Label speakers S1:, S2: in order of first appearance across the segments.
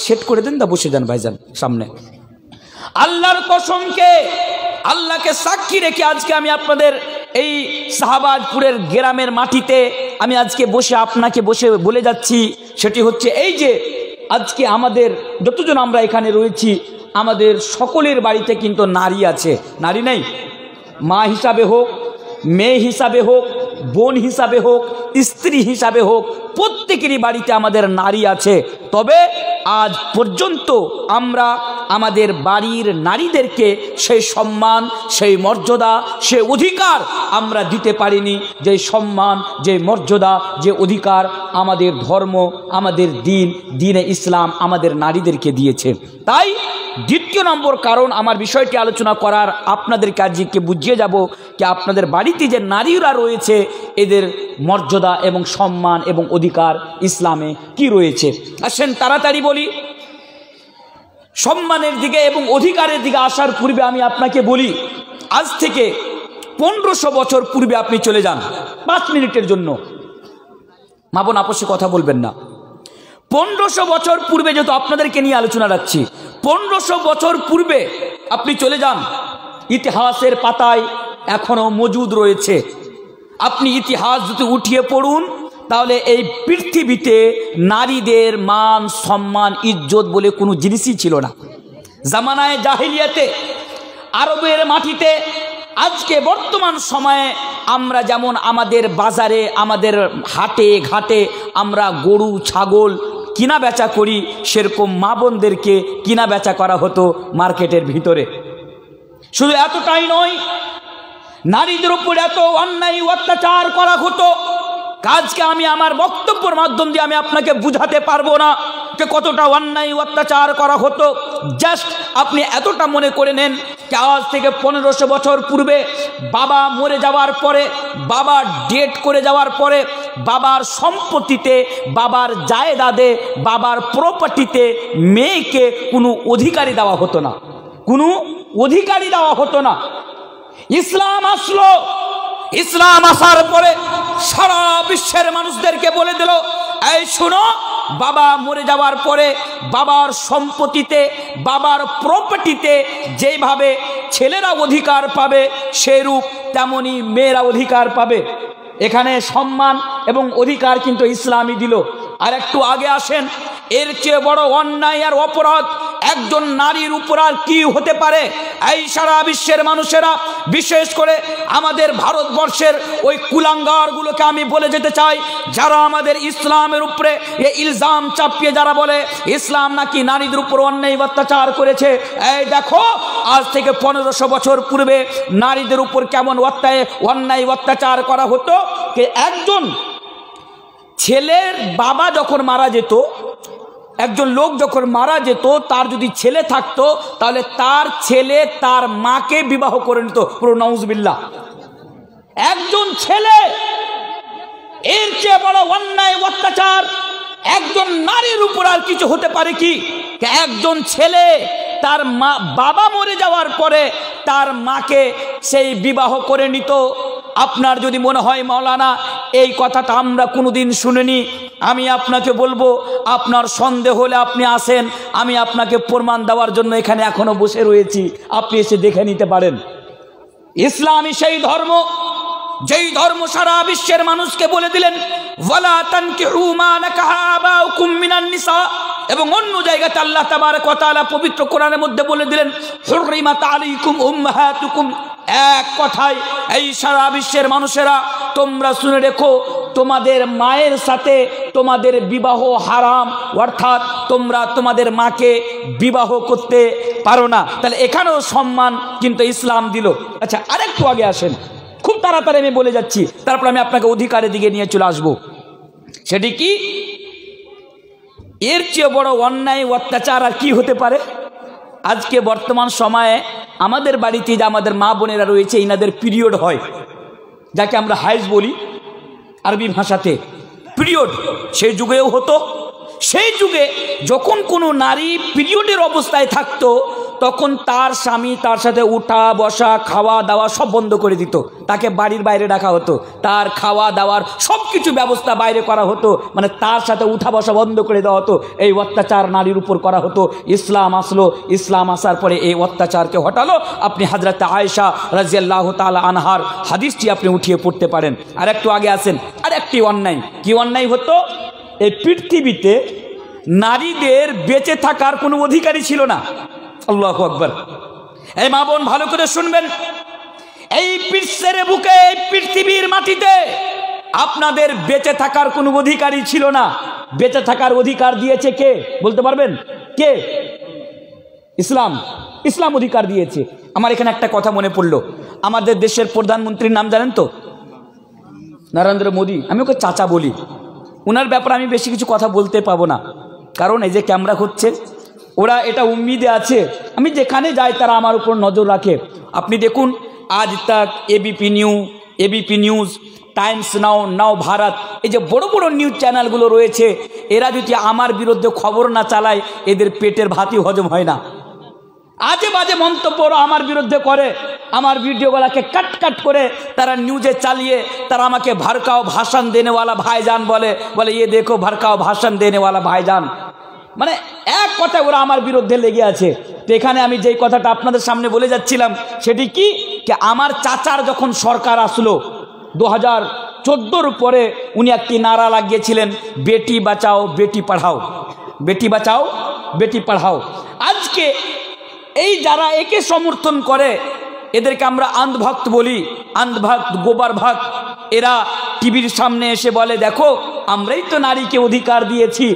S1: Set করে দেন, তা বসে যান ভাইজান সামনে। আল্লাহর কসমকে, আল্লাহকে সাক্ষী রেখে আজকে আমি আপনাদের এই শাহবাজপুরের গ্রামের মাটিতে আমি আজকে বসে আপনাকে বলে যাচ্ছি, সেটি হচ্ছে এই যে আজকে আমাদের যতজন আমরা এখানে রয়েছি, আমাদের সকলের বাড়িতে কিন্তু নারী আছে, নারী নেই? মা হিসাবে হোক, মেয়ে হিসাবে হোক, বোন হিসাবে হোক, স্ত্রী হিসাবে হোক, প্রত্যেকেরই বাড়িতে আমাদের নারী আছে। তবে আজ পর্যন্ত আমরা আমাদের বাড়ির নারীদেরকে সেই সম্মান, সেই মর্যাদা, সেই অধিকার আমরা দিতে পারিনি। যে সম্মান, যে মর্যাদা, যে অধিকার আমাদের ধর্ম, আমাদের দিনে ইসলাম আমাদের নারীদেরকে দিয়েছে। তাই দ্বিতীয় নম্বর কারণ আমার বিষয়টি আলোচনা করার, আপনাদেরকে আজকে বুঝিয়ে যাব যে আপনাদের বাড়িতে যে নারীরা রয়েছে এদের মর্যাদা এবং সম্মান এবং অধিকার ইসলামে কি রয়েছে। আসেন তাড়াতাড়ি বলি। সম্মানের দিকে এবং অধিকারের দিকে আসার পূর্বে আমি আপনাকে বলি, আজ থেকে 1500 বছর পূর্বে আপনি চলে যান 5 মিনিটের জন্য, মা বোন আপসে কথা বলবেন না। 1500 বছর পূর্বে, যেহেতু আপনাদেরকে নিয়ে আলোচনা রাখছি, 1500 বছর পূর্বে আপনি চলে যান, ইতিহাসের পাতায় এখনো মজুদ রয়েছে। আপনি ইতিহাস যদি উঠিয়ে পড়ুন তাহলে এই পৃথিবীতে নারীদের মান, সম্মান, ইজ্জত বলে কোনো জিনিসই ছিল না। জামানায় জাহিলিয়াতে আরবের মাটিতে আজকে বর্তমান সময়ে আমরা যেমন আমাদের বাজারে, আমাদের হাটে ঘাটে আমরা গরু ছাগল কিনা বেচা করি, সেরকম মা বোনদেরকে কিনা বেচা করা হতো মার্কেটের ভিতরে। শুধু এতটাই নয়, নারীদের উপর এত অন্যায় অত্যাচার করা হতো, আজকে আমি আমার বক্তব্যের মাধ্যম দিয়ে আমি আপনাকে বুঝাতে পারবো না যে কতটা অন্যায় অত্যাচার করা হতো। জাস্ট আপনি এতটা মনে করে নেন যে আজ থেকে 1500 বছর পূর্বে বাবা মরে যাওয়ার পরে, বাবা ডেট করে যাওয়ার পরে বাবার সম্পত্তিতে, বাবার জায়দাদে, বাবার প্রপার্টিতে মেয়েকে কোনো অধিকারী দেওয়া হতো না, কোনো অধিকারী দেওয়া হতো না। ইসলাম আসলো, ইসলাম আসার পরে সারা বিশ্বের মানুষদেরকে বলে দিল, এই শুনো, বাবা মরে যাওয়ার পরে বাবার সম্পত্তিতে, বাবার প্রপার্টিতে যেভাবে ছেলেরা অধিকার পাবে সেরূপ তেমনি মেয়েরা অধিকার পাবে। এখানে সম্মান এবং অধিকার কিন্তু ইসলামই দিল। আর একটু আগে আসেন, এর চেয়ে বড় অন্যায় আর অপরাধ একজন নারীর উপর আর কি হতে পারে? এই সারা বিশ্বের মানুষেরা, বিশেষ করে আমাদের ভারতবর্ষের ওই কুলাঙ্গারগুলোকে আমি বলে যেতে চাই, যারা আমাদের ইসলামের উপরে এই ইলজাম চাপিয়ে যারা বলে ইসলাম নাকি নারীদের উপর অন্যায় অত্যাচার করেছে। এই দেখো, আজ থেকে 1500 বছর পূর্বে নারীদের উপর কেমন অন্যায় অত্যাচার করা হতো। একজন ছেলের বাবা যখন মারা যেত, একজন লোক যখন মারা যেত, তার যদি ছেলে থাকতো তাহলে তার ছেলে তার মাকে বিবাহ করে নিত। পুরো নাউজুবিল্লাহ। একজন ছেলে, এর চেয়ে বড় অন্যায় অত্যাচার একজন নারীর উপর আর কিছু হতে পারে কি? একজন ছেলে তার বাবা মরে যাওয়ার পরে তার মাকে সেই বিবাহ করে নিত। আপনার যদি মনে হয় মাওলানা এই কথাটা আমরা কোনোদিন শুনিনি, আমি আপনাকে বলবো, আপনার সন্দেহ হলে আপনি আসেন, আমি আপনাকে প্রমাণ দেওয়ার জন্য এখানে এখনো বসে রয়েছি, আপনি এসে দেখে নিতে পারেন। ইসলামই সেই ধর্ম, যেই ধর্ম সারা বিশ্বের মানুষকে বলে দিলেন ওয়ালা তানকিহু মা নাকাহা আবাউকুম মিনান নিসা, এবং অন্য জায়গাতে আল্লাহ তাবারক ওয়া তাআলা পবিত্র কোরআনের মধ্যে বলে দিলেন হুররিমাত আলাইকুম উম্মাহাতুকুম। এক কথায় এই সারা বিশ্বের মানুষেরা তোমরা শুনে রেখো, তোমাদের মায়ের সাথে তোমাদের বিবাহ হারাম, অর্থাৎ তোমরা তোমাদের মাকে বিবাহ করতে পারো না। তাহলে এখানেও সম্মান কিন্তু ইসলাম দিল। আচ্ছা, আরেকটু আগে আসেন, খুব তাড়াতাড়ি আমি বলে যাচ্ছি, তারপর আমি আপনাকে অধিকারের দিকে নিয়ে চলে আসবো। সেটি কি? এর চেয়ে বড় অন্যায় অত্যাচার আর কি হতে পারে? আজকে বর্তমান সময়ে আমাদের বাড়িতে যে আমাদের মা বোনেরা রয়েছে, ইনাদের পিরিয়ড হয়, যাকে আমরা হাইজ বলি আরবি ভাষাতে, পিরিয়ড। সেই যুগেও হতো। সেই যুগে যখন কোনো নারী পিরিয়ডের অবস্থায় থাকতো তখন তার স্বামী তার সাথে উঠা বসা খাওয়া দাওয়া সব বন্ধ করে দিত, তাকে বাড়ির বাইরে রাখা হতো, তার খাওয়া দাওয়ার সব কিছু ব্যবস্থা বাইরে করা হতো, মানে তার সাথে উঠা বসা বন্ধ করে দেওয়া হতো। এই অত্যাচার নারীর উপর করা হতো। ইসলাম আসলো, ইসলাম আসার পরে এই অত্যাচারকে হটালো। আপনি হযরত আয়েশা রাদিয়াল্লাহু তাআলা আনহার হাদিসটি আপনি উঠিয়ে পড়তে পারেন। আর একটু আগে আসেন, আর একটি অন্যায়, কি অন্যায় হতো? এই পৃথিবীতে নারীদের বেঁচে থাকার কোনো অধিকারই ছিল না। আল্লাহু আকবার। এই মা বোন ভালো করে শুনবেন, এই পৃথিবীর বুকে, এই পৃথিবীর মাটিতে আপনাদের বেঁচে থাকার কোনো অধিকারই ছিল না। বেঁচে থাকার অধিকার দিয়েছে কে বলতে পারবেন? কে? ইসলাম। ইসলাম অধিকার দিয়েছে। আমার এখানে একটা কথা মনে পড়লো, আমাদের দেশের প্রধানমন্ত্রীর নাম জানেন তো? নরেন্দ্র মোদী। আমি ওকে চাচা বলি। ওনার ব্যাপারে আমি বেশি কিছু কথা বলতে পাবো না, কারণ এই যে ক্যামেরা হচ্ছে, ওরা এটা উম্মিদে আছে আমি যেখানে যাই তারা আমার উপর নজর রাখে। আপনি দেখুন, আজ তাক, এবিপি নিউজ, টাইমস নাও, নাও ভারত, এই যে বড় বড় নিউজ চ্যানেলগুলো রয়েছে, এরা যদি আমার বিরুদ্ধে খবর না চালায় এদের পেটের ভাতই হজম হয় না। আজে বাজে মন্তব্য আমার বিরুদ্ধে করে, আমার ভিডিওগুলাকে কাট কাট করে তারা নিউজে চালিয়ে তারা আমাকে ভড়কাও ভাষণ দেনেওয়ালা ভাইজান বলে, ये देखो ভড়কাও ভাষণ দেনেওয়ালা ভাইজান। মানে এক কথায় ওরা আমার বিরুদ্ধে লেগে আছে। তো এখানে আমি যেই কথাটা আপনাদের সামনে বলে যাচ্ছিলাম সেটি কি, আমার চাচার যখন সরকার আসলো 2014 পরে উনি একটি নারা লাগিয়েছিলেন, বেটি বাঁচাও বেটি পড়াও, বেটি বাঁচাও বেটি পড়াও। আজকে এই যারা একে সমর্থন করে এদেরকে আমরা আন্ধভক্ত বলি, আন্ধভক্ত, গোবার ভক্ত। এরা টিভির সামনে এসে বলে, দেখো আমরাই তো নারীকে অধিকার দিয়েছি,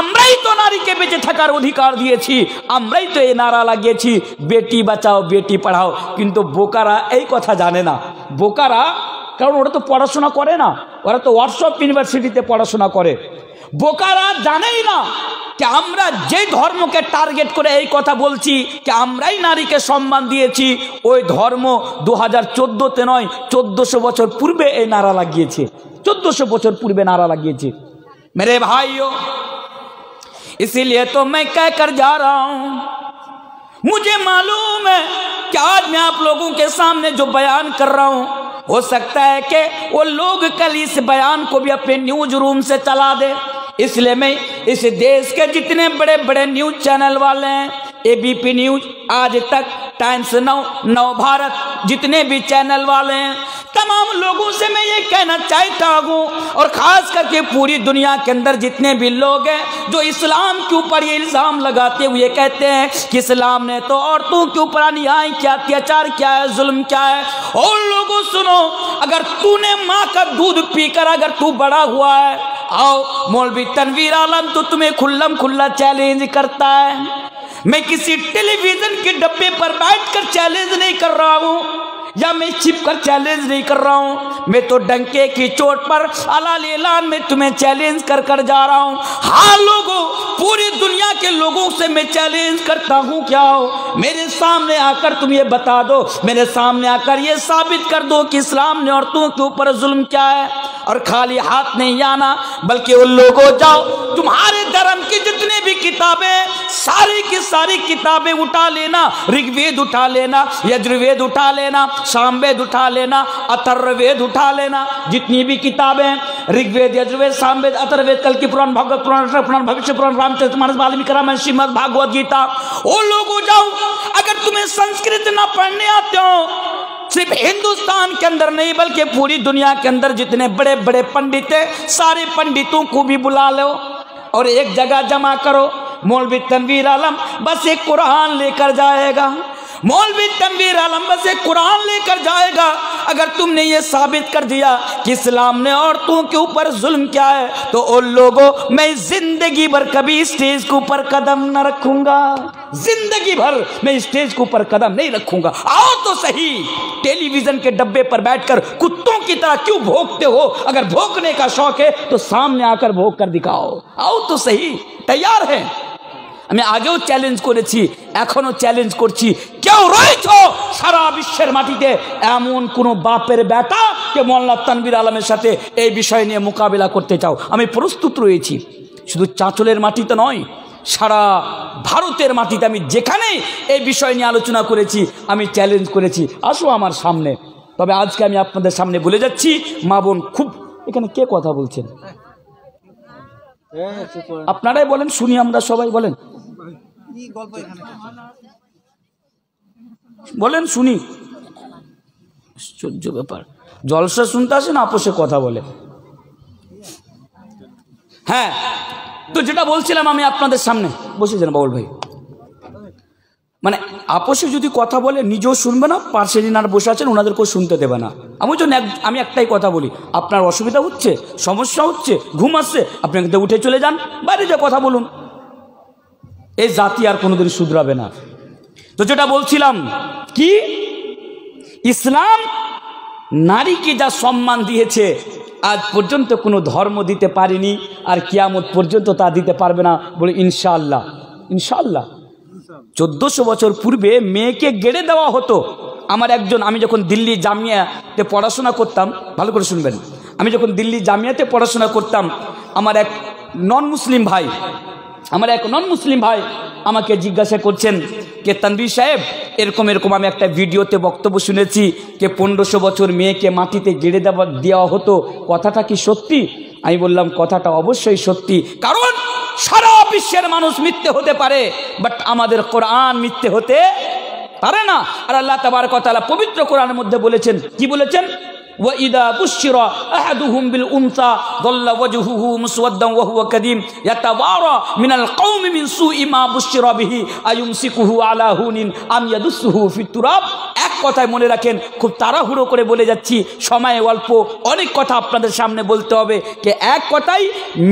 S1: আমরাই তো নারীকে বেঁচে থাকার অধিকার দিয়েছি, আমরাই তো এই নারা লাগিয়েছি বেটি বাঁচাও বেটি পড়াও। কিন্তু বোকারা এই কথা জানে না। বোকারা, কারণ ওরা তো পড়াশোনা করে না, ওরা তো ওয়ার্কশপ ইউনিভার্সিটিতে পড়াশোনা করে। বোকারা জানেই না যে আমরা যে ধর্মকে টার্গেট করে এই কথা বলছি যে আমরাই নারীকে সম্মান দিয়েছি, ওই ধর্ম 2014-তে নয় 1400 বছর পূর্বে এই নারা লাগিয়েছে, 1400 বছর পূর্বে নারা লাগিয়েছে। मेरे भाइयों, इसीलिए तो मैं कह कर जा रहा हूं, मुझे मालूम है कि आज मैं आप लोगों के सामने जो बयान कर रहा हूं, हो सकता है कि वो लोग कल इस बयान को भी अपने न्यूज रूम से चला दे। इसलिए मैं इस देश के जितने बड़े बड़े न्यूज चैनल वाले हैं, एबीपी न्यूज, आज तक, टाइम्स नाउ, नव भारत, जितने भी चैनल वाले हैं, तमाम लोगों से मैं ये कहना चाहता हूँ, और खास करके पूरी दुनिया के अंदर जितने भी लोग हैं जो इस्लाम के ऊपर ये इल्ज़ाम लगाते हुए कहते हैं कि इस्लाम ने तो औरतों के ऊपर अन्याय क्या, अत्याचार क्या है, जुल्म क्या है। और लोगों सुनो, अगर तूने माँ का दूध पीकर अगर तू बड़ा हुआ है, आओ मौलवी तनवीर आलम तो तुम्हें खुल्लम खुल्ला चैलेंज करता है। मैं किसी टेलीविजन के डब्बे पर बैठकर चैलेंज नहीं कर रहा हूँ, या मैं छिप कर चैलेंज नहीं कर रहा हूँ, मैं तो डंके की चोट पर अलाल ऐलान में तुम्हें चैलेंज कर कर जा रहा हूँ। हाँ लोगों, पूरी दुनिया के लोगों से मैं चैलेंज करता हूँ, क्या हो मेरे सामने आकर तुम ये बता दो, मेरे सामने आकर ये साबित कर दो कि इस्लाम ने औरतों के ऊपर जुल्म क्या है। और खाली हाथ नहीं आना, बल्कि उन लोगों जाओ, तुम्हारे धर्म की जितने भी किताबें, सारी की सारी किताबें उठा लेना, ऋग्वेद उठा लेना, यजुर्वेद उठा लेना, सामवेद उठा लेना, अथर्ववेद उठा लेना, जितनी भी किताबें, ऋग्वेद, यजुर्वेद, सामवेद, अथर्ववेद, कल की पुराण, भागवत पुराण, पुराण, भविष्य पुराण, रामचरितमानस, वाल्मीकि रामायण, श्रीमद् भागवत गीता, वो लोगों जाओ। अगर तुम्हें संस्कृत ना पढ़ने आते हो, सिर्फ हिंदुस्तान के अंदर नहीं बल्कि पूरी दुनिया के अंदर जितने बड़े बड़े पंडित हैं, सारे पंडितों को भी बुला लो और एक जगह जमा करो। मौलवी तनवीर आलम बस एक कुरान लेकर जाएगा, मौलवी तनवीर आलम बस एक कुरान लेकर जाएगा। अगर तुमने ये साबित कर दिया कि इस्लाम ने औरतों के ऊपर जुल्म क्या है, तो उन लोगों मैं जिंदगी भर कभी स्टेज के ऊपर कदम न रखूंगा, जिंदगी भर मैं स्टेज के ऊपर कदम नहीं रखूंगा। आओ तो सही, टेलीविजन के डब्बे पर बैठकर कुत्तों की तरह क्यों भौंकते हो? अगर भौंकने का शौक है तो सामने आकर भौंक कर दिखाओ। आओ तो सही, तैयार है? আমি আগেও চ্যালেঞ্জ করেছি, এখনো চ্যালেঞ্জ করছি, কেউ রয়েছে সারা বিশ্বের মাটিতে এমন কোনো বাপের বেটা কে মোল্লা তানভীর আলমের সাথে এই বিষয় নিয়ে মোকাবিলা করতে চাও? আমি প্রস্তুত রয়েছি। শুধু চাঁচলের মাটিতে নয়, সারা ভারতের মাটিতে আমি যেখানে এই বিষয় নিয়ে আলোচনা করেছি আমি চ্যালেঞ্জ করেছি, আসো আমার সামনে। তবে আজকে আমি আপনাদের সামনে বলে যাচ্ছি, মা বোন খুব, এখানে কে কথা বলছেন? আপনারাই বলেন, শুনি আমরা সবাই, বলেন বলেন শুনি। আশ্চর্য ব্যাপার, জলসা শুনতে আসেন, আপোষে কথা বলে। হ্যাঁ, তো যেটা বলছিলাম আমি আপনাদের সামনে, বসে যান বাবুল ভাই, মানে আপোষে যদি কথা বলে নিজেও শুনবে না, পার্শ্বে যিনারা বসে আছেন ওনাদেরকেও শুনতে দেবে না। আমি একটাই কথা বলি, আপনার অসুবিধা হচ্ছে, সমস্যা হচ্ছে, ঘুম আসছে, আপনি কিন্তু উঠে চলে যান, বাইরে যে কথা বলুন, এই জাতি আর কোনোদিন শুধরাবে না। তো যেটা বলছিলাম কি, ইসলাম নারীকে যা সম্মান দিয়েছে আজ পর্যন্ত কোনো ধর্ম দিতে পারেনি, আর কিয়ামত পর্যন্ত তা দিতে পারবে না, বলে ইনশাআল্লাহ। ইনশাআল্লাহ 1400 বছর পূর্বে মেয়েকে গেড়ে দেওয়া হতো। আমি যখন দিল্লি জামিয়াতে পড়াশোনা করতাম, ভালো করে শুনবেন, আমি যখন দিল্লি জামিয়াতে পড়াশোনা করতাম, আমার এক নন মুসলিম ভাই আমাকে জিজ্ঞাসা করছেন কে তানভীর সাহেব, এরকম আমি একটা ভিডিওতে বক্তব্য শুনেছি যে 1500 বছর মেয়েকে মাটিতে গেড়ে দেওয়া হতো, কথাটা কি সত্যি? আমি বললাম কথাটা অবশ্যই সত্যি, কারণ সারা বিশ্বের মানুষ মিথ্যে হতে পারে, বাট আমাদের কোরআন মিথ্যে হতে পারে না। আর আল্লাহ তাবারক ওয়া তাআলা পবিত্র কোরআনের মধ্যে বলেছেন, কি বলেছেন? وَإِذَا بُشِّرَ أَحَدُهُمْ بِالْأُنثَى ظَلَّ وَجْهُهُ مُسْوَدًّا وَهُوَ كَظِيمٌ يَتَوَارَى مِنَ الْقَوْمِ مِنْ سُوءِ مَا بُشِّرَ بِهِ أَيُمْسِكُهُ عَلَى هُونٍ أَمْ يَدُسُّهُ فِي التُّرَابِ। এক কথায় মনে রাখেন, খুব তাড়াহুড়ো করে বলে যাচ্ছি, সময় অল্প, অনেক কথা আপনাদের সামনে বলতে হবে। কে এক কথায়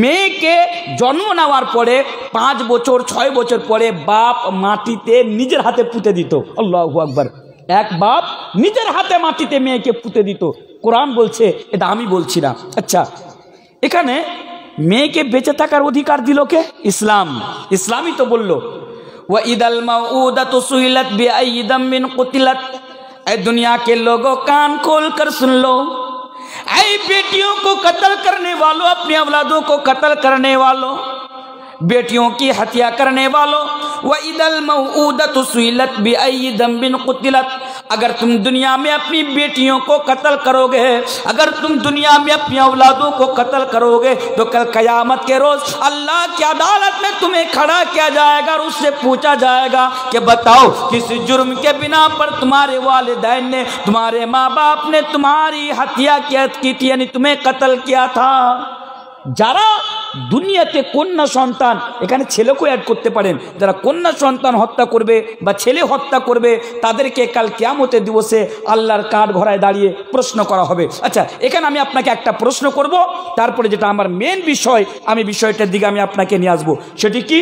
S1: মেয়েকে জন্ম নেওয়ার পরে 5 বছর 6 বছর পরে বাপ মাটিতে নিজের হাতে পুঁতে দিত। আল্লাহু আকবার। এক বাপ নিজের হাতে মাটিতে মেয়েকে পুঁতে দিত। কোরআন বলছে, এটা আমি বলছি না। আচ্ছা, এখানে মেয়েকে বেঁচে থাকার অধিকার দিল কে? ইসলাম। ইসলামই তো বললো ওয়াইদাল মাউদাতু সুইলাত বিআইয়ি দামিন কুতিলাত। ऐ दुनिया के लोगों कान खोल कर सुन लो, ऐ बेटियों को कत्ल करने वालों, अपनी औलादों को कत्ल करने वालों, बेटियों की हत्या करने वालों, वइदल मऊदतु सुइलत बिअय्यि दम्बिन कुतिलत। अगर तुम दुनिया में अपनी बेटियों को कत्ल करोगे, अगर तुम दुनिया में अपनी औलादों को कत्ल करोगे, तो कल कयामत के रोज अल्लाह की अदालत में तुम्हें खड़ा किया जाएगा और उससे पूछा जाएगा कि बताओ किस जुर्म के बिना पर तुम्हारे वालिदैन ने, तुम्हारे माँ बाप ने तुम्हारी हत्या की थी, यानी तुम्हें कत्ल किया था। যারা দুনিয়াতে কন্যা সন্তান, এখানে ছেলেকেও অ্যাড করতে পারেন, যারা কন্যা সন্তান হত্যা করবে বা ছেলে হত্যা করবে, তাদেরকে কাল কিয়ামতের দিবসে আল্লাহর কাঠ ঘোড়ায় দাঁড়িয়ে প্রশ্ন করা হবে। আচ্ছা, এখানে আমি আপনাকে একটা প্রশ্ন করব, তারপরে যেটা আমার মেন বিষয়, আমি বিষয়টার দিকে আমি আপনাকে নিয়ে আসবো। সেটি কি,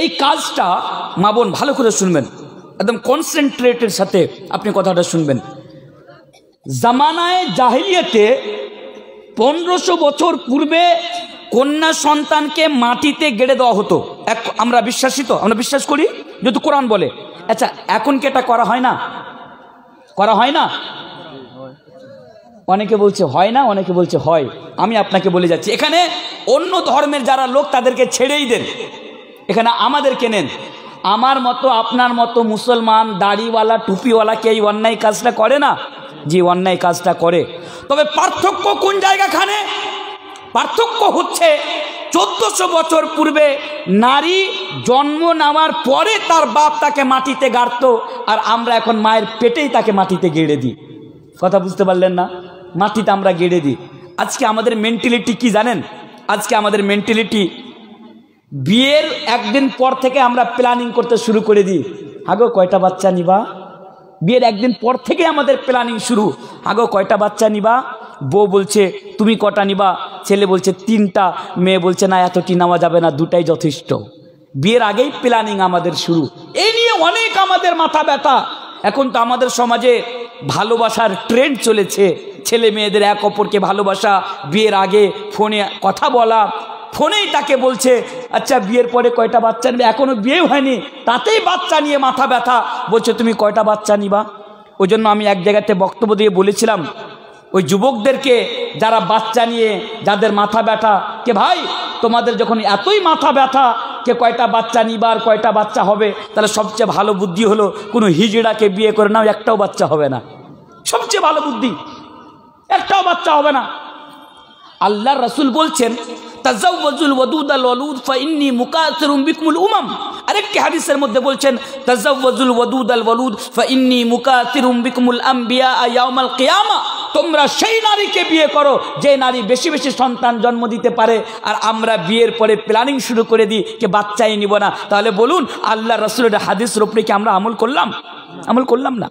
S1: এই কাজটা মা বোন ভালো করে শুনবেন, একদম কনসেন্ট্রেটের সাথে আপনি কথাটা শুনবেন। জামানায়ে জাহিলিয়াতে 1500 বছর পূর্বে কন্যা সন্তানকে মাটিতে গেড়ে দেওয়া হতো। আমরা আমরা বিশ্বাস করি, যেহেতু কোরআন বলে। আচ্ছা, এখন কি এটা করা হয় না? করা হয় না? অনেকে বলছে হয় না, অনেকে বলছে হয়। আমি আপনাকে বলে যাচ্ছি, এখানে অন্য ধর্মের যারা লোক তাদেরকে ছেড়েই দেন, এখানে আমাদেরকে নেন। আমার মতো আপনার মতো মুসলমান দাড়িওয়ালা টুপিওয়ালা কে এই অন্যায় কাজটা করে না? যে অন্যায় কাজটা করে। তবে পার্থক্য কোন জায়গাখানে? পার্থক্য হচ্ছে 1400 বছর পূর্বে নারী জন্ম নেওয়ার পরে তার বাপ তাকে মাটিতে গাড়ত, আর আমরা এখন মায়ের পেটেই তাকে মাটিতে গেড়ে দিই। কথা বুঝতে পারলেন না? মাটিতে আমরা গেড়ে দিই। আজকে আমাদের মেন্টালিটি কি জানেন? আজকে আমাদের মেন্টালিটি, বিয়ের একদিন পর থেকে আমরা প্ল্যানিং করতে শুরু করে দিই। আগো কয়টা বাচ্চা নিবা? বিয়ের একদিন পর থেকে আমাদের প্ল্যানিং শুরু। আগো কয়টা বাচ্চা নিবা? বউ বলছে তুমি কটা নিবা? ছেলে বলছে 3টা, মেয়ে বলছে না এতটি নেওয়া যাবে না, 2টাই যথেষ্ট। বিয়ের আগেই প্ল্যানিং আমাদের শুরু। এই নিয়ে অনেক আমাদের মাথা ব্যথা। এখন তো আমাদের সমাজে ভালোবাসার ট্রেন্ড চলেছে, ছেলে মেয়েদের এক অপরকে ভালোবাসা, বিয়ের আগে ফোনে কথা বলা, ফোনেই তাকে বলছে আচ্ছা বিয়ের পরে কয়টা বাচ্চা নেবে, এখনো বিয়ে হয়নি তাতেই বাচ্চা নিয়ে মাথা ব্যথা, বলছে তুমি কয়টা বাচ্চা নিবা। ওই জন্য আমি এক জায়গাতে বক্তব্য দিয়ে বলেছিলাম ওই যুবকদেরকে যারা বাচ্চা নিয়ে যাদের মাথা ব্যথা, কে ভাই তোমাদের যখন এতই মাথা ব্যথা কে কয়টা বাচ্চা নিবার, কয়টা বাচ্চা হবে, তাহলে সবচেয়ে ভালো বুদ্ধি হলো কোনো হিজড়াকে বিয়ে করে নাও, একটাও বাচ্চা হবে না। সবচেয়ে ভালো বুদ্ধি, একটাও বাচ্চা হবে না। আল্লাহ রাসূল বলছেন তাজাওয়াজুল ওয়াদুদাল ওয়ালুদ ফাইন্নী মুকাসিরুম বিকুমুল উমাম। আরেকটি হাদিসের মধ্যে বলছেন তাজাওয়াজুল ওয়াদুদাল ওয়ালুদ ফাইন্নী মুকাসিরুম বিকুমুল আম্বিয়া ইয়াউমাল কিয়ামা। তোমরা সেই নারীকে বিয়ে করো যে নারী বেশি বেশি সন্তান জন্ম দিতে পারে। আর আমরা বিয়ের পরে প্ল্যানিং শুরু করে দিই যে বাচ্চাই নিব না। তাহলে বলুন আল্লাহ রাসূলের হাদিসের উপরে কি আমরা আমল করলাম? আমল করলাম না।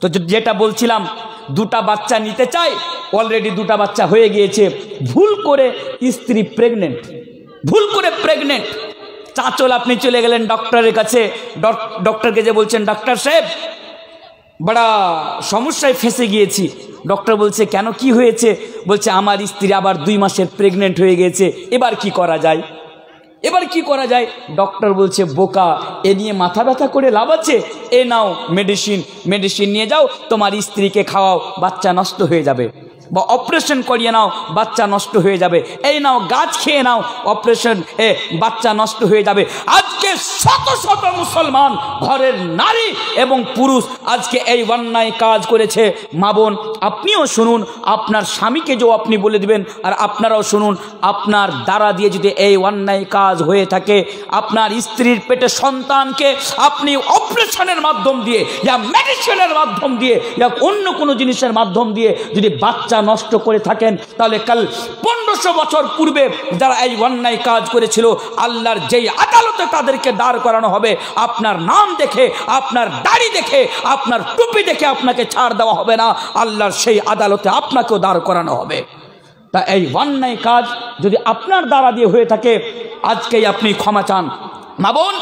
S1: তো যেটা বলছিলাম, দুটা বাচ্চা নিতে চাই, অলরেডি দুটা বাচ্চা হয়ে গিয়েছে, ভুল করে স্ত্রী প্রেগনেন্ট, ভুল করে প্রেগনেন্ট। চাঁচল আপনি চলে গেলেন ডক্টরের কাছে, ডক্টরকে যে বলছেন ডাক্তার সাহেব বড়া সমস্যায় ফেঁসে গিয়েছি। ডক্টর বলছে কেন, কি হয়েছে? বলছে আমার স্ত্রী আবার 2 মাসের প্রেগনেন্ট হয়ে গিয়েছে, এবার কি করা যায়, এবার কি করা যায়? ডক্টর বলছে বোকা, এ নিয়ে মাথা ব্যথা করে লাভ আছে? এ নাও মেডিসিন, মেডিসিন নিয়ে যাও, তোমার স্ত্রীকে খাওয়াও, বাচ্চা নষ্ট হয়ে যাবে, বা অপারেশন করিয়ে নাও, বাচ্চা নষ্ট হয়ে যাবে। এই নাও গাছ খেয়ে নাও, অপারেশন বাচ্চা নষ্ট হয়ে যাবে। আজকে শত শত মুসলমান ঘরের নারী এবং পুরুষ আজকে এই অন্যায় কাজ করেছে। মা বোন আপনিও শুনুন, আপনার স্বামীকে যে আপনি বলে দিবেন, আর আপনারাও শুনুন, আপনার দ্বারা দিয়ে যদি এই অন্যায় কাজ হয়ে থাকে, আপনার স্ত্রীর পেটে সন্তানকে আপনি অপারেশনের মাধ্যম দিয়ে, ইয়া মেডিসিনের মাধ্যম দিয়ে, ইয়া অন্য কোনো জিনিসের মাধ্যম দিয়ে যদি বাচ্চা নষ্ট করে থাকেন, তাহলে কাল 1500 বছর পূর্বে যারা এই অন্যায় কাজ করেছিল, আল্লাহর যেই আদালতে তাদেরকে দাঁড় করানো হবে, আপনার নাম দেখে, আপনার দাড়ি দেখে, আপনার টুপি দেখে আপনাকে ছাড় দেওয়া হবে না, আল্লাহর সেই আদালতে আপনাকেও দাঁড় করানো হবে। তা এই অন্যায় কাজ যদি আপনার দ্বারা দিয়ে হয়ে থাকে, আজকেই আপনি ক্ষমা চান। মা বোন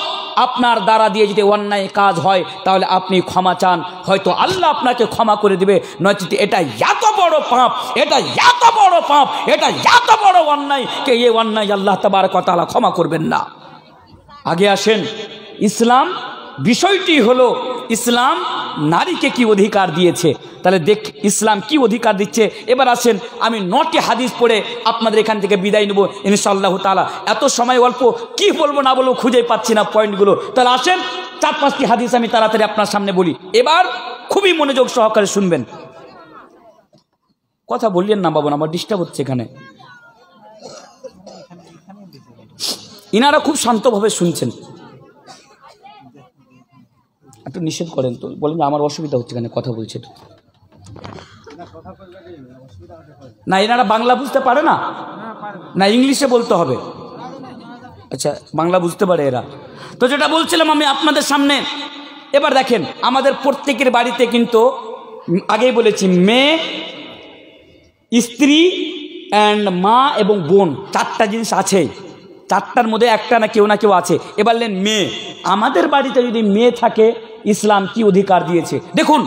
S1: আপনার দ্বারা দিয়ে যদি অন্যায় কাজ হয়, তাহলে আপনি ক্ষমা চান, হয়তো আল্লাহ আপনাকে ক্ষমা করে দিবে। নয়তো এটা এত বড় পাপ, এটা এত বড় পাপ, এটা এত বড় অন্যায়, কে এই অন্যায় আল্লাহ তাবারক ওয়া তাআলা ক্ষমা করবেন না। আগে আসেন, ইসলাম বিষয়টি হলো ইসলাম নারীকে কি অধিকার দিয়েছে, তাহলে দেখ ইসলাম কি অধিকার দিচ্ছে। এবার আসেন, আমি 9টি হাদিস পড়ে আপনাদের এখান থেকে বিদায় নেব ইনশাআল্লাহ তাআলা। এত সময় অল্প, কি বলবো না বলবো খুঁজে পাচ্ছি না পয়েন্টগুলো। তাহলে আসেন 4-5টি হাদিস আমি তাড়াতাড়ি আপনার সামনে বলি। এবার খুবই মনোযোগ সহকারে শুনবেন। কথা বললেন না বাবু, আমার ডিস্টার্ব হচ্ছে এখানে। ইনারা খুব শান্তভাবে শুনছেন, একটু নিষেধ করেন তো, বলেন যে আমার অসুবিধা হচ্ছে এখানে কথা বলছে। না এনারা বাংলা বুঝতে পারে না, না ইংলিশে বলতে হবে? আচ্ছা বাংলা বুঝতে পারে এরা। তো যেটা বলছিলাম আমি আপনাদের সামনে, এবার দেখেন আমাদের প্রত্যেকের বাড়িতে কিন্তু আগেই বলেছি মেয়ে, স্ত্রী অ্যান্ড মা এবং বোন, 4টা জিনিস আছে। 4টার মধ্যে একটা না কেউ আছে। এবার নেন মেয়ে, আমাদের বাড়িতে যদি মেয়ে থাকে, ইসলাম কি অধিকার দিয়েছে দেখুন।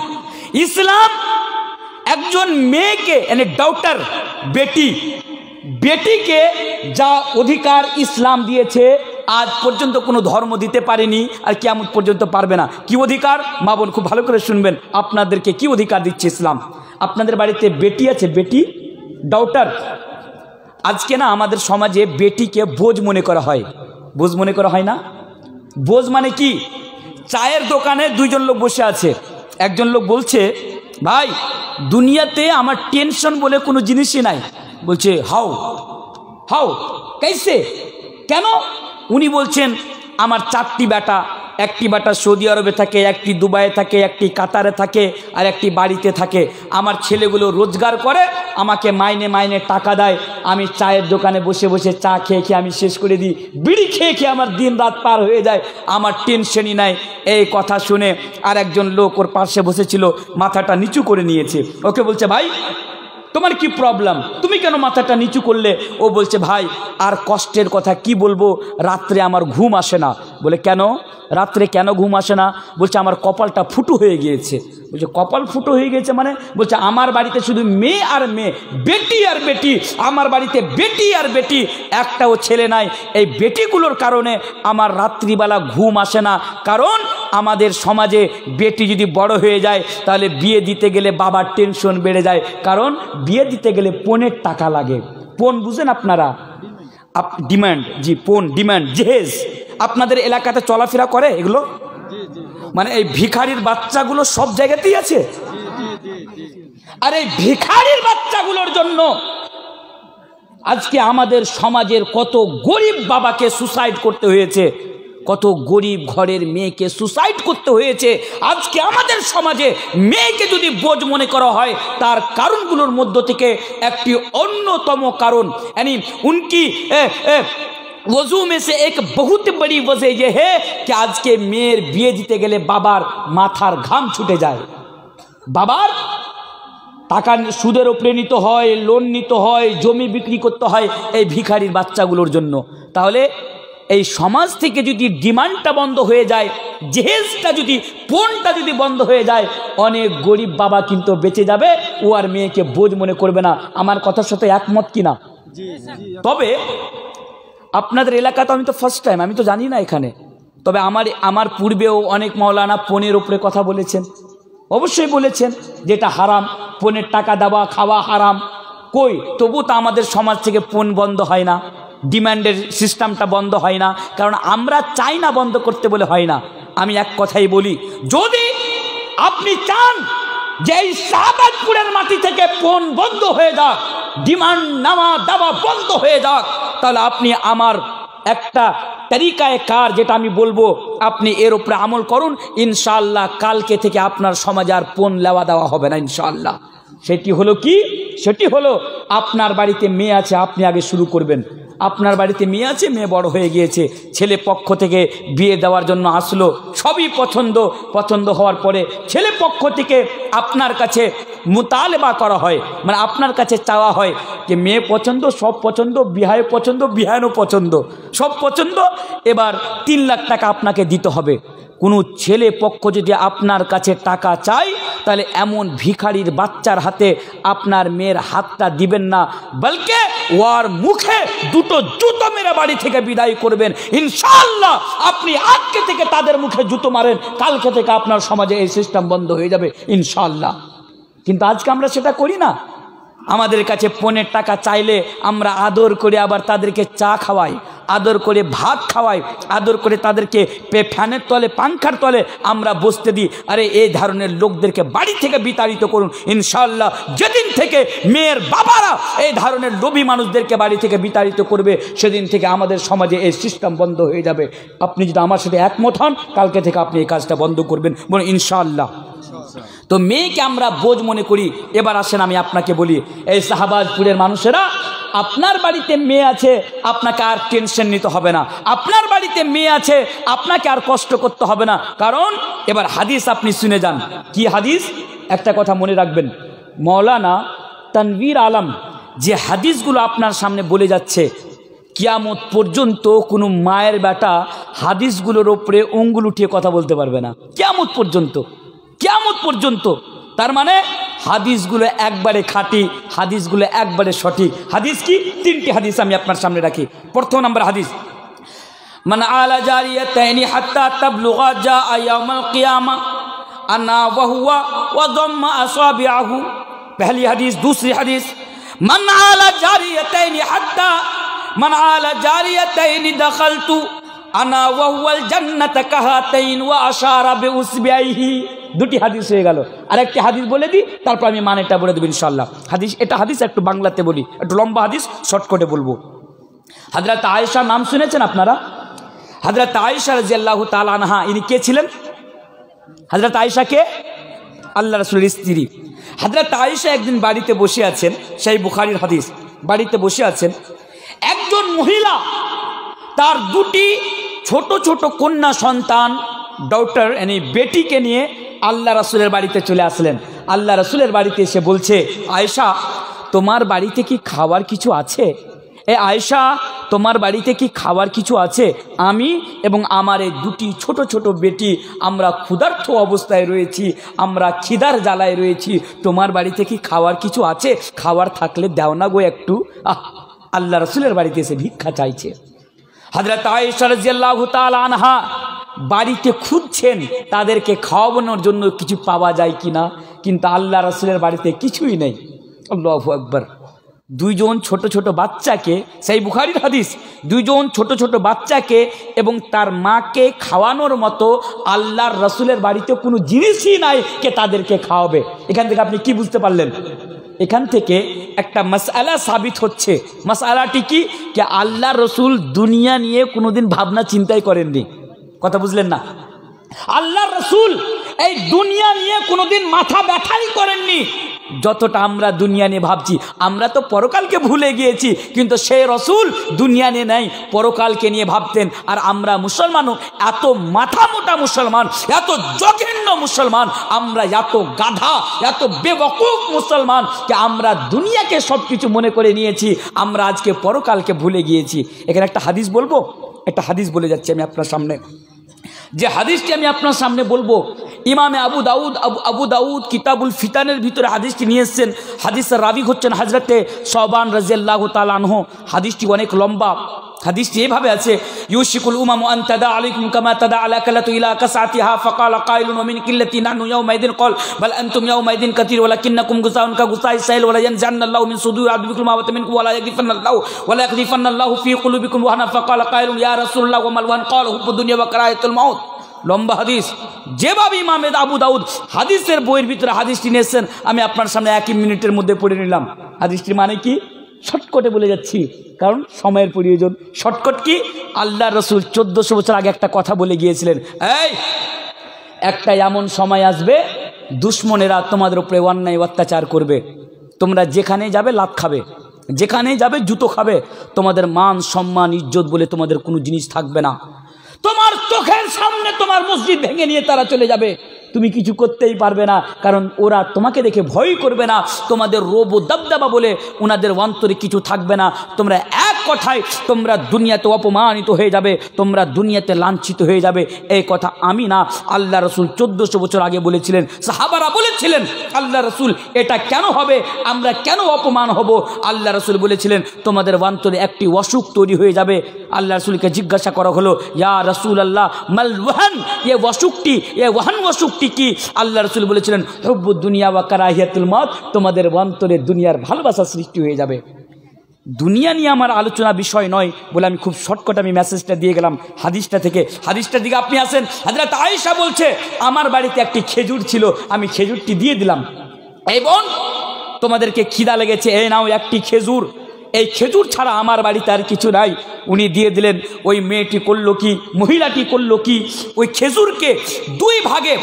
S1: ইসলাম একজন মেয়েকে, মানে ডটার, বেটিকে যা অধিকার ইসলাম দিয়েছে, আজ পর্যন্ত কোনো ধর্ম দিতে পারেনি, আর কিয়ামত পর্যন্ত পারবে না। কি অধিকার? মা বোন খুব ভালো করে শুনবেন, আপনাদেরকে কি অধিকার দিচ্ছে ইসলাম। আপনাদের বাড়িতে বেটি আছে, বেটি, ডটার। আজকে না আমাদের সমাজে বেটিকে বোঝ মনে করা হয়, বোঝ মনে করা হয় না। বোঝ মানে কি? চায়ের দোকানে 2জন লোক বসে আছে, একজন লোক বলছে ভাই দুনিয়াতে আমার টেনশন বলে কোনো জিনিসই নাই। বলছে হাউ হাউ कैसे, কেন? উনি বলছেন আমার 4টি বেটা, একটি বেটা সৌদি আরবে থাকে, একটি দুবাইয়ে থাকে, একটি কাতারে থাকে, আর একটি বাড়িতে থাকে। আমার ছেলেগুলো রোজগার করে, আমাকে মাইনে টাকা দেয়, আমি চায়ের দোকানে বসে বসে চা খেয়ে আমি শেষ করে দিই, বিড়ি খেয়ে আমার দিন রাত পার হয়ে যায়, আমার টেনশনই নাই। এই কথা শুনে আর একজন লোক ওর পাশে বসেছিল, মাথাটা নিচু করে নিয়েছে। ওকে বলছে ভাই তোমার কি প্রবলেম, তুমি কেন মাথাটা নিচু করলে? ও বলছে ভাই আর কষ্টের কথা কি বলবো, রাত্রে আমার ঘুম আসে না। বলে কেন রাত্রে কেন ঘুম আসে না? বলছে আমার কপালটা ফুটো হয়ে গিয়েছে। বলছে কপাল ফুটো হয়ে গেছে মানে? বলছে আমার বাড়িতে শুধু মেয়ে আর মেয়ে, বেটি আর বেটি, আমার বাড়িতে বেটি আর বেটি, একটাও ছেলে নাই। এই বেটিগুলোর কারণে আমার রাত্রিবেলা ঘুম আসে না। কারণ আমাদের সমাজে বেটি যদি বড় হয়ে যায়, তাহলে বিয়ে দিতে গেলে বাবার টেনশন বেড়ে যায়। কারণ বিয়ে দিতে গেলে পণের টাকা লাগে। পণ বুঝেন আপনারা? ডিমান্ড, জি পণ, ডিমান্ড, জেহেজ। আপনাদের এলাকাতে চলাফেরা করে এগুলো? মানে এই ভিখারির বাচ্চাগুলো সব জায়গাতেই আছে। আর এই ভিখারির বাচ্চাগুলোর জন্য আজকে আমাদের সমাজের কত গরিব বাবাকে সুসাইড করতে হয়েছে, কত গরিব ঘরের মেয়েকে সুসাইড করতে হয়েছে। আজকে আমাদের সমাজে মেয়েকে যদি বোঝ মনে করা হয়, তার কারণগুলোর মধ্য থেকে একটি অন্যতম কারণ यानी उनकी वजू में से एक बहुत बड़ी वजह यह है कि आज के मेयर বিয়ে দিতে গেলে বাবার মাথার ঘাম ছুটে যায়। বাবার টাকা সুদের উপরে নিতে হয়, লোন নিতে হয়, জমি বিক্রি করতে হয় এই ভিখারির বাচ্চাগুলোর জন্য। তাহলে এই সমাজ থেকে যদি ডিমান্ডটা বন্ধ হয়ে যায়, জেহেজটা যদি পণটা যদি বন্ধ হয়ে যায়, অনেক গরিব বাবা কিন্তু বেঁচে যাবে, ও আর মেয়েকে বোঝ মনে করবে না। আমার কথার সাথে একমত কিনা? তবে আপনাদের এলাকা তো আমি তো ফার্স্ট টাইম, আমি তো জানি না এখানে। তবে আমার পূর্বেও অনেক মাওলানা পণের উপরে কথা বলেছেন, অবশ্যই বলেছেন যেটা হারাম, পণের টাকা দেওয়া খাওয়া হারাম। কই তবু তো আমাদের সমাজ থেকে পণ বন্ধ হয় না, ডিমান্ডের সিস্টেমটা বন্ধ হয় না, কারণ আমরা চাই না বন্ধ করতে বলে হয় না। আমি এক কথাই বলি, যদি আপনি চান যে এই শাহবাজপুরের মাটি থেকে পণ বন্ধ হয়ে যাক, ডিমান্ড নেওয়া দেওয়া বন্ধ হয়ে যাক, তাহলে আপনি আমার একটা তরিকায় কার যেটা আমি বলবো, আপনি এর উপরে আমল করুন। ইনশাআল্লাহ কালকে থেকে আপনার সমাজে আর পণ লেওয়া দেওয়া হবে না ইনশাআল্লাহ। সেটি হলো কি? সেটি হলো আপনার বাড়িতে মেয়ে আছে, আপনি আগে শুরু করবেন। আপনার বাড়িতে মেয়ে আছে, মেয়ে বড় হয়ে গিয়েছে, ছেলে পক্ষ থেকে বিয়ে দেওয়ার জন্য আসলো, সবই পছন্দ হওয়ার পরে ছেলে পক্ষ থেকে আপনার কাছে মুতালেবা করা হয়, মানে আপনার কাছে চাওয়া হয় যে মেয়ে পছন্দ, সব পছন্দ, বিহায় পছন্দ, বিহানও পছন্দ, সব পছন্দ, এবার 3 লাখ টাকা আপনাকে দিতে হবে। কোনো ছেলে পক্ষ যদি আপনার কাছে টাকা চায়, তাহলে এমন ভিখারির বাচ্চার হাতে আপনার মেয়ের হাতটা দিবেন না, বলকে ওর মুখে 2টো জুতো মেরে বাড়ি থেকে বিদায় করবেন। ইনশাআল্লাহ আপনি আজকে থেকে তাদের মুখে জুতো মারেন, কালকে থেকে আপনার সমাজে এই সিস্টেম বন্ধ হয়ে যাবে ইনশাআল্লাহ। কিন্তু আজকে আমরা সেটা করি না। আমাদের কাছে পণের টাকা চাইলে আমরা আদর করে আবার তাদেরকে চা খাওয়াই, আদর করে ভাত খাওয়াই, আদর করে তাদেরকে ফ্যানের তলে পাংখার তলে আমরা বসতে দিই। আরে এই ধরনের লোকদেরকে বাড়ি থেকে বিতাড়িত করুন ইনশাআল্লাহ। যেদিন থেকে মেয়ের বাবারা এই ধরনের লোভী মানুষদেরকে বাড়ি থেকে বিতাড়িত করবে, সেদিন থেকে আমাদের সমাজে এই সিস্টেম বন্ধ হয়ে যাবে। আপনি যদি আমার সাথে একমত হন, কালকে থেকে আপনি এই কাজটা বন্ধ করবেন বলুন ইনশাআল্লাহ। তো মেয়েকে আমরা বোঝ মনে করি। এবার আসেন আমি আপনাকে বলি, এই শাহবাজপুরের মানুষেরা, আপনার বাড়িতে মেয়ে আছে, আপনাকে আর টেনশন নিতে হবে না। আপনার বাড়িতে মেয়ে আছে, আপনাকে আর কষ্ট করতে হবে না। কারণ এবার হাদিস আপনি শুনে যান। কি হাদিস? একটা কথা মনে রাখবেন, মাওলানা তানভীর আলম যে হাদিসগুলো আপনার সামনে বলে যাচ্ছে, কিয়ামত পর্যন্ত কোনো মায়ের বেটা হাদিসগুলোর ওপরে আঙ্গুল উঠিয়ে কথা বলতে পারবে না, কিয়ামত পর্যন্ত। কিয়ামত পর্যন্ত তার মানে হাদিসগুলো একবারে খাঁটি, হাদিসগুলো একবারে সঠিক। হাদিস কি? 3টি হাদিস আমি আপনার সামনে রাখি। প্রথম নম্বর হাদিস, মান আলা জারিয়াতাইনি হাত্তা তাবলুগা জা ইয়াউমাল কিয়ামা আনা ওয়া হুয়া ওয়া দাম্মা আসাবিআহু। पहली हदीस। दूसरी हदीस, मन आला जारियतैनि हत्ता मन आला जारियतैनि दखलतु আনা ওয়া হুয়াল জান্নাত কাহাতাইন ওয়া আশারা বিউসবিহি। 2টি হাদিস হয়ে গেল। আরেকটি হাদিস বলে দিই, তারপর আমি মানেটা বলে দেব ইনশাআল্লাহ। হাদিস, এটা হাদিস একটু বাংলাতে বলি, একটু লম্বা হাদিস, শর্টকাটে বলবো। হযরত আয়েশা নাম শুনেছেন আপনারা? হযরত আয়েশা রাদিয়াল্লাহু তাআলা আনহা, ইনি কে ছিলেন? হযরত আয়েশা কে? আল্লাহ রাসূলের স্ত্রী। হযরত আয়েশা একদিন বাড়িতে বসে আছেন, সেই বুখারীর হাদিস। বাড়িতে বসে আছেন, একজন মহিলা তার 2টি ছোট ছোট কন্যা সন্তান, ডটার यानी বেটিকে নিয়ে আল্লাহ রাসূলের বাড়িতে চলে আসলেন। আল্লাহ রাসূলের বাড়িতে এসে বলছে, আয়েশা তোমার বাড়িতে কি খাওয়ার কিছু আছে? এ আয়েশা তোমার বাড়িতে কি খাওয়ার কিছু আছে? আমি এবং আমার এই 2টি ছোট ছোট বেটি আমরা ক্ষুধার্ত অবস্থায় রয়েছি, আমরা খিদার জ্বালায় রয়েছি, তোমার বাড়িতে কি খাওয়ার কিছু আছে? খাওয়ার থাকলে দাও না গো একটু। আল্লাহ রাসূলের বাড়িতে এসে ভিক্ষা চাইছে। হযরত আয়েশা রাদিয়াল্লাহু তাআলা আনহা বাড়িতে খুঁজছেন তাদেরকে খাওয়ানোর জন্য কিছু পাওয়া যায় কিনা, কিন্তু আল্লাহ রাসূলের বাড়িতে কিছুই নেই। আল্লাহু আকবার। দুইজন ছোট ছোট বাচ্চাকে, সেই বুখারীর হাদিস, দুইজন ছোট ছোট বাচ্চাকে এবং তার মাকে খাওয়ানোর মতো আল্লাহর রসুলের বাড়িতে কোনো জিনিসই নাই কে তাদেরকে খাওয়াবে। এখান থেকে আপনি কি বুঝতে পারলেন? এখান থেকে একটা মাসআলা সাবিত হচ্ছে। মাসআলাটি কি? যে আল্লাহ রসুল দুনিয়া নিয়ে কোনোদিন ভাবনা চিন্তাই করেননি। কথা বুঝলেন না? আল্লাহ রসুল এই দুনিয়া নিয়ে কোনোদিন মাথা ব্যথাই করেননি যতটা আমরা দুনিয়া নিয়ে ভাবছি। আমরা তো পরকালকে ভুলে গিয়েছি, কিন্তু সেই রসুল দুনিয়া নিয়ে নেই, পরকালকে নিয়ে ভাবতেন। আর আমরা মুসলমানও এত মাথা মোটা মুসলমান, এত জঘন্য মুসলমান, আমরা এত গাধা, এত বেবকুফ মুসলমান যে আমরা দুনিয়াকে সব কিছু মনে করে নিয়েছি, আমরা আজকে পরকালকে ভুলে গিয়েছি। এখানে একটা হাদিস বলবো, একটা হাদিস বলে যাচ্ছি আমি আপনার সামনে। যে হাদিসটি আমি আপনার সামনে বলবো, ইমামে আবু দাউদ কিতাবুল ফিতানের ভিতরে হাদিসটি নিয়ে এসছেন। হাদিসের রাবি হচ্ছেন হযরতে সাওবান রাদিয়াল্লাহু তাআলা আনহু। হাদিসটি অনেক লম্বা। হাদিসটি এভাবে আছে, ইউশিকুল উমামু আন তাদা আলাইকুম কামা তাদা আলাকালাতু ইলা কাসাতিহা ফাকালা কাইলুন ওয়া মিন কিল্লাতি নাহনু ইয়াউমাইদিন ক্বাল বাল আনতুম ইয়াউমাইদিন কাসীর ওয়ালাকিন্নাকুম গুসাউন কা গুসাই সাইল ওয়ালা ইয়ানজান্নাল্লাহু মিন সুদুরি আদবিকুম মা ওয়া মিনকুম ওয়ালা ইয়াগফিরান্নাল্লাহু ফি কুলুবিকুম ওয়া হানা ফাকালা কাইলুন ইয়া রাসূলুল্লাহ ওয়া মাল ওয়ান ক্বালা হুব্বুদ দুনিয়া ওয়া কারাহাতুল মাউত। লম্বা হাদিস। যেভাবে ইমামে আবু দাউদ হাদিসের বইয়ের ভিতরে হাদিসটি নিয়েছেন, আমি আপনার সামনে 1 মিনিটের মধ্যে পড়ে নিলাম। হাদিসটির মানে কি শর্টকটে বলে যাচ্ছি, কারণ সময়ের প্রয়োজন। শর্টকট কি? আল্লাহ রসুল 1400 বছর আগে একটা কথা বলে গিয়েছিলেন, এই একটা এমন সময় আসবে দুশ্মনেরা তোমাদের উপরে অন্যায় অত্যাচার করবে, তোমরা যেখানে যাবে লাত খাবে, যেখানে যাবে জুতো খাবে, তোমাদের মান সম্মান ইজ্জত বলে তোমাদের কোনো জিনিস থাকবে না। তোমার চোখের সামনে তোমার মসজিদ ভেঙে নিয়ে তারা চলে যাবে, তুমি কিছু করতেই পারবে না, কারণ ওরা তোমাকে দেখে ভয় করবে না। তোমাদের রোব ও দাবদাবা বলে ওনাদের অন্তরে কিছু থাকবে না। তোমরা এক কথায় তোমরা দুনিয়াতে অপমানিত হয়ে যাবে, তোমরা দুনিয়াতে লাঞ্ছিত হয়ে যাবে। এই কথা আমি না, আল্লাহ রসুল 1400 বছর আগে বলেছিলেন। সাহাবারা বলেছিলেন, আল্লাহ রসুল এটা কেন হবে, আমরা কেন অপমান হব? আল্লাহ রসুল বলেছিলেন, তোমাদের অন্তরে একটি অসুখ তৈরি হয়ে যাবে। আল্লাহ রসুলকে জিজ্ঞাসা করা হলো, ইয়া রাসূল আল্লাহ মাল ওয়াহান, এ অসুখটি, এ ওয়াহান অসুখটি কি? আল্লাহ রসুল বলেছিলেন, হুব্বুদ দুনিয়া ওয়া কারাহিয়াতুল মাউত, তোমাদের অন্তরে দুনিয়ার ভালোবাসা সৃষ্টি হয়ে যাবে। দুনিয়া নিয়ে আমার আলোচনা বিষয় নয় বলে আমি খুব শর্টকাট আমি মেসেজটা দিয়ে গেলাম হাদিসটা থেকে। হাদিসটার দিকে আপনি আসেন। হযরত আয়েশা বলছে, আমার বাড়িতে একটি খেজুর ছিল, আমি খেজুরটি দিয়ে দিলাম। এই বোন, তোমাদেরকে খিদা লেগেছে, এই নাও একটি খেজুর, এই খেজুর ছাড়া আমার বাড়িতে আর কিছু নাই। উনি দিয়ে দিলেন। ওই মেয়েটি করলো কি, মহিলাটি করলো কি, ওই খেজুরকে 2 ভাগে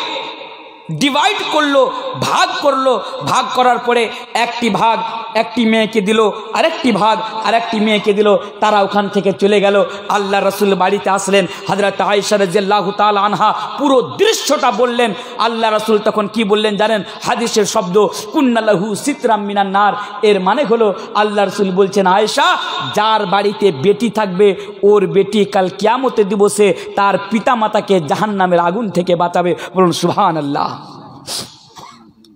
S1: ডিভাইড করলো, ভাগ করলো। ভাগ করার পরে একটি ভাগ একটি মেয়েকে দিল, আরেকটি ভাগ আরেকটি মেয়েকে দিল। তারা ওখান থেকে চলে গেল। আল্লাহ রসুল বাড়িতে আসলেন। হযরত আয়েশা রাদিয়াল্লাহু তাআলা আনহা পুরো দৃশ্যটা বললেন। আল্লাহ রসুল তখন কি বললেন জানেন? হাদিসের শব্দ কুন্না লাহু সিতরাম মিনান নার। এর মানে হলো আল্লাহ রসুল বলছেন, আয়েশা, যার বাড়িতে বেটি থাকবে ওর বেটি কাল কিয়ামতে দিবসে তার পিতামাতাকে জাহান্নামের আগুন থেকে বাঁচাবে। বলুন সুবহানাল্লাহ।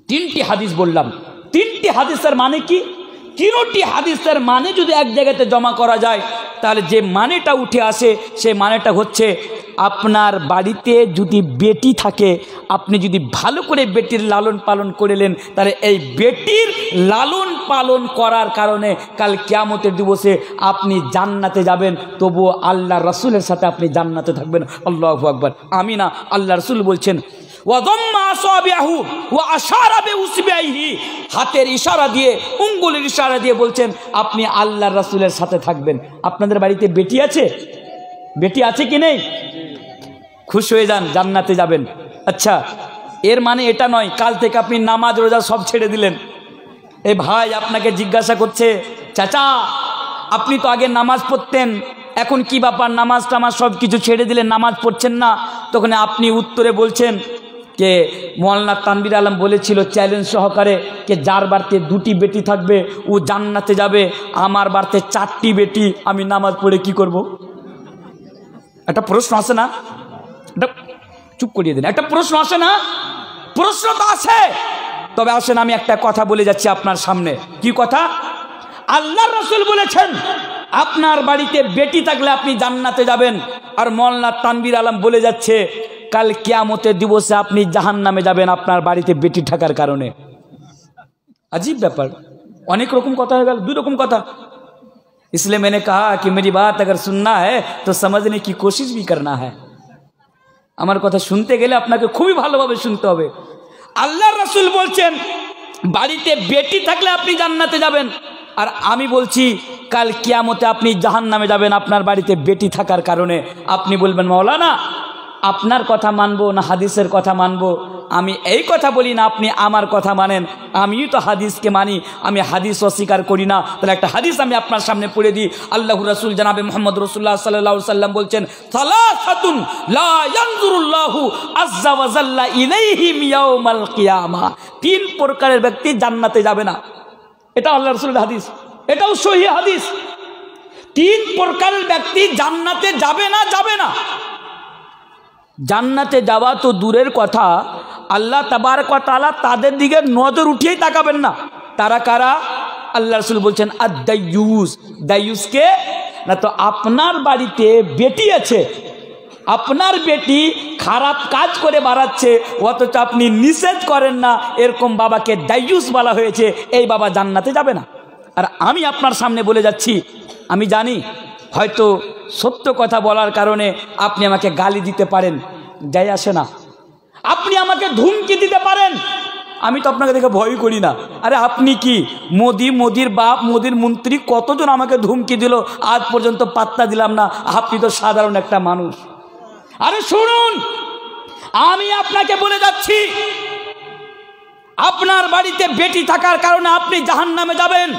S1: 3টি হাদিস বললাম। 3টি হাদিসের মানে কি? 3টি হাদিসের মানে যদি এক জায়গাতে জমা করা যায়, তাহলে যে মানেটা উঠে আসে সেই মানেটা হচ্ছে, আপনার বাড়িতে যদি বেটি থাকে, আপনি যদি ভালো করে বেটির লালন পালন করলেন, তাহলে এই বেটির লালন পালন করার কারণে কাল কিয়ামতের দিবসে আপনি জান্নাতে যাবেন। তবুও আল্লাহ রসুলের সাথে আপনি জান্নাতে থাকবেন। আল্লাহু আকবার। আমি না, আল্লাহ রসুল বলছেন, হাতের ইশারা দিয়ে, উঙ্গুলের ইশারা দিয়ে বলছেন, আপনি আল্লাহ রাসূলের সাথে থাকবেন। আপনাদের বাড়িতে বেটি আছে? বেটি আছে কি নেই? খুশি হয়ে যান, জান্নাতে যাবেন। আচ্ছা, এর মানে এটা নয় কাল থেকে আপনি নামাজ রোজা সব ছেড়ে দিলেন। এ ভাই আপনাকে জিজ্ঞাসা করছে, চাচা আপনি তো আগে নামাজ পড়তেন, এখন কি ব্যাপার, নামাজ টামাজ সব কিছু ছেড়ে দিলেন, নামাজ পড়ছেন না? তখন আপনি উত্তরে বলছেন কে মৌলানা তানবীর আলম বলেছিল চ্যালেঞ্জ সহকারে, কে যার বাড়িতে 2টি বেটি থাকবে ও জান্নাতে যাবে, আমার বাড়িতে 4টি বেটি, আমি নামাজ পড়ে কি করব? একটা প্রশ্ন আসে না? চুপ করিয়ে দেন। একটা প্রশ্ন আসে না? প্রশ্ন তো আসে। তবে আসেন আমি একটা কথা বলে যাচ্ছি আপনার সামনে। কি কথা? আল্লাহর রাসূল বলেছেন, আপনার বাড়িতে বেটি থাকলে আপনি জান্নাতে যাবেন। আর মৌলানা তানবীর আলম বলে যাচ্ছে, কাল কিয়ামতের দিবসে আপনি জাহান্নামে যাবেন আপনার বাড়িতে বেটি থাকার কারণে। আজীব ব্যাপার। অনেক রকম কথা হয়ে গেল, দুই রকম কথা। इसलिए मैंने कहा कि मेरी बात अगर सुनना है तो समझने की कोशिश भी करना है। আমার কথা শুনতে গেলে আপনাকে খুবই ভালোভাবে শুনতে হবে। আল্লাহর রাসূল বলছেন বাড়িতে বেটি থাকলে আপনি জান্নাতে যাবেন, আর আমি বলছি কাল কিয়ামতে আপনি জাহান্নামে যাবেন আপনার বাড়িতে বেটি থাকার কারণে। আপনি বলবেন মাওলানা আপনার কথা মানবো না হাদিসের কথা মানবো? আমি এই কথা বলি না আপনি আমার কথা মানেন, আমিও তো হাদিসকে মানি, আমি হাদিস অস্বীকার করি না। তাহলে একটা হাদিস আমি আপনার সামনে পড়ে দিই। আল্লাহর রাসূল জনাবে মুহাম্মদ রাসূলুল্লাহ সাল্লাল্লাহু আলাইহি সাল্লাম বলছেন সালাসাতুন লা ইয়ানজুরুল্লাহু আযজা ওয়া জাল্লা ইলাইহিম ইয়াউমাল কিয়ামা, তিন প্রকারের ব্যক্তি জান্নাতে যাবে না। এটা আল্লাহর রাসূলের হাদিস, এটাও সহিহ হাদিস। তিন প্রকারের ব্যক্তি জান্নাতে যাবে না, যাবে না। জান্নাতে যাওয়া তো দূরের কথা, আল্লাহ তাবারক ওয়া তাআলা তাদের দিকে নজর উঠিয়েই তাকাবেন না। তারা কারা? আল্লাহ রাসূল বলছেন আদ-দায়ুস। দায়ুসকে না, তো আপনার বাড়িতে বেটি আছে, আপনার বেটি খারাপ কাজ করে বাড়াচ্ছে অথচ আপনি নিষেধ করেন না, এরকম বাবাকে দায়ুস বলা হয়েছে, এই বাবা জান্নাতে যাবে না। আর আমি আপনার সামনে বলে যাচ্ছি, আমি জানি হয়তো সত্য কথা বলার কারণে আপনি আমাকে গালি দিতে পারেন, যাই আসে না। আপনি আমাকে ধুমকি দিতে পারেন, আমি তো আপনাকে দেখে ভয় করি না। আরে আপনি কি মোদির বাপ, মোদির মন্ত্রী কতজন আমাকে ধুমকি দিল, আজ পর্যন্ত পাত্তা দিলাম না। আপনি তো সাধারণ একটা মানুষ। আরে শুনুন, আমি আপনাকে বলে যাচ্ছি আপনার বাড়িতে বেটি থাকার কারণে আপনি জাহান্নামে যাবেন।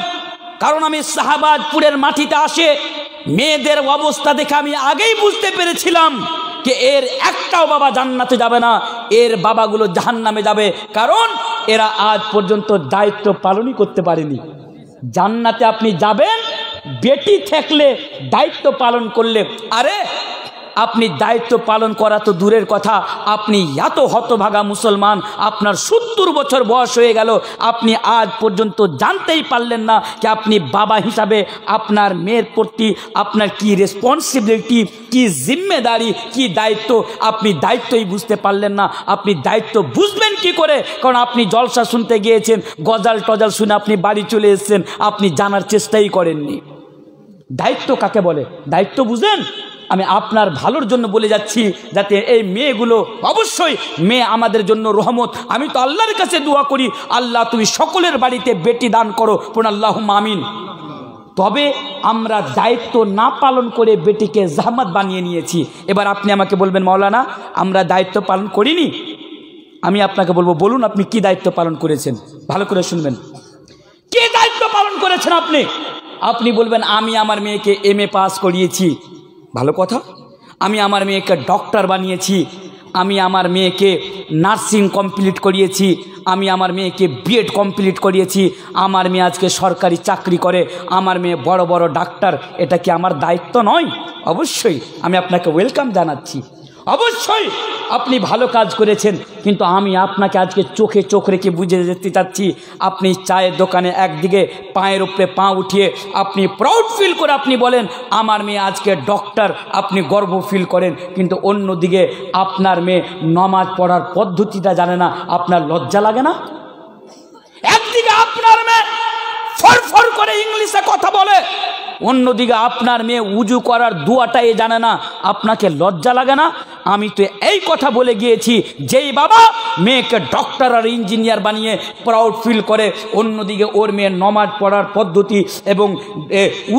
S1: কারণ আমি শাহবাজপুরের মাটিতে আসে মেয়েদের অবস্থা দেখে আমি আগেই বুঝতে পেরেছিলাম যে এর একটাও বাবা জান্নাতে যাবে না, এর বাবাগুলো জাহান্নামে যাবে। কারণ এরা আজ পর্যন্ত দায়িত্ব পালনই করতে পারেনি। জান্নাতে আপনি যাবেন বেটি থাকলে, দায়িত্ব পালন করলে। আরে আপনি দায়িত্ব পালন করা তো দূরের কথা, আপনি এত হতভাগা মুসলমান, আপনার 70 বছর বয়স হয়ে গেল, আপনি আজ পর্যন্ত জানতেই পারলেন না যে আপনি বাবা হিসাবে আপনার মেয়ের প্রতি আপনার কি রেসপন্সিবিলিটি, কি জিম্মেদারি, কি দায়িত্ব, আপনি দায়িত্বই বুঝতে পারলেন না। আপনি দায়িত্ব বুঝবেন কি করে? কারণ আপনি জলসা শুনতে গিয়েছেন, গজাল টজাল শুনে আপনি বাড়ি চলে এসেছেন, আপনি জানার চেষ্টাই করেননি দায়িত্ব কাকে বলে। দায়িত্ব বুঝেন? আমি আপনার ভালোর জন্য বলে যাচ্ছি, যাতে এই মেয়েগুলো, অবশ্যই মেয়ে আমাদের জন্য রহমত। আমি তো আল্লাহর কাছে দোয়া করি, আল্লাহ তুমি সকলের বাড়িতে বেটি দান করো, পড়ুন আল্লাহুম্মা আমিন। তবে আমরা দায়িত্ব না পালন করে বেটিকে জাহমাত বানিয়ে নিয়েছি। এবার আপনি আমাকে বলবেন মাওলানা আমরা দায়িত্ব পালন করিনি। আমি আপনাকে বলবো, বলুন আপনি কি দায়িত্ব পালন করেছেন? ভালো করে শুনবেন, কি দায়িত্ব পালন করেছেন আপনি? আপনি বলবেন আমি আমার মেয়েকে MA পাস করিয়েছি, ভালো কথা। আমি আমার মেয়েকে ডক্টর বানিয়েছি, আমি আমার মেয়েকে নার্সিং কমপ্লিট করিয়েছি, আমি আমার মেয়েকে BEd কমপ্লিট করিয়েছি, আমার মেয়ে আজকে সরকারি চাকরি করে, আমার মেয়ে বড় বড় ডাক্তার। এটা কি আমার দায়িত্ব নয়? অবশ্যই আমি আপনাকে ওয়েলকাম জানাচ্ছি, অবশ্যই আপনি ভালো কাজ করেছেন। কিন্তু আমি আপনাকে আজকে চোখে চোখ রেখে বুঝে যেতে চাচ্ছি, আপনি চায়ের দোকানে একদিকে পায়ের উপরে পা উঠিয়ে আপনি প্রাউড ফিল করে আপনি বলেন আমার মেয়ে আজকে ডক্টর, আপনি গর্ব ফিল করেন, কিন্তু অন্যদিকে আপনার মেয়ে নামাজ পড়ার পদ্ধতিটা জানে না, আপনার লজ্জা লাগে না? একদিকে আপনার মেয়ে ফরফর করে ইংলিশে কথা বলে, অন্যদিকে আপনার মেয়ে উজু করার দোয়াটাই জানে না, আপনাকে লজ্জা লাগে না? আমি তো এই কথা বলে গিয়েছি, যেই বাবা মেয়েকে ডক্টর আর ইঞ্জিনিয়ার বানিয়ে প্রাউড ফিল করে, অন্যদিকে ওর মেয়ে নমাজ পড়ার পদ্ধতি এবং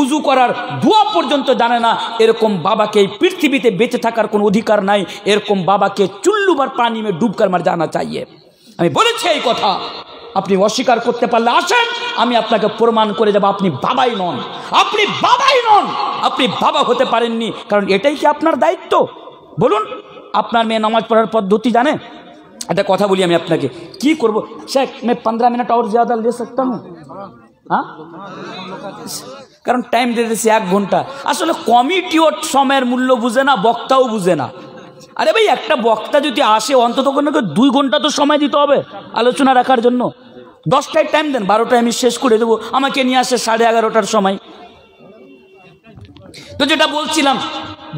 S1: উজু করার দোয়া পর্যন্ত জানে না, এরকম বাবাকে এই পৃথিবীতে বেঁচে থাকার কোনো অধিকার নাই। এরকম বাবাকে চুল্লুবার পানি মে ডুবকার মার জানা চাইয়ে। আমি বলেছি এই কথা, আপনি অস্বীকার করতে পারলে আসেন, আমি আপনাকে প্রমাণ করে যাব আপনি বাবাই নন, আপনি বাবাই নন, আপনি বাবা হতে পারেননি। কারণ এটাই কি আপনার দায়িত্ব? বলুন, আপনার মেয়ে নামাজ পড়ার পদ্ধতি জানে? একটা কথা বলি আমি আপনাকে, কি করব শেখ, मैं 15 मिनट और ज़्यादा ले सकता हूँ? हाँ, কারণ টাইম দিয়ে দিয়েছি 1 ঘন্টা। আসলে কমিটিও সময়ের মূল্য বুঝে না, বক্তাও বুঝে না। আরে ভাই, একটা বক্তা যদি আসে অন্তত 2 ঘন্টা তো সময় দিতে হবে আলোচনা রাখার জন্য। 10টায় টাইম দেন, 12টায় আমি শেষ করে দেবো, আমাকে নিয়ে আসে 11:30টার সময়। তো যেটা বলছিলাম,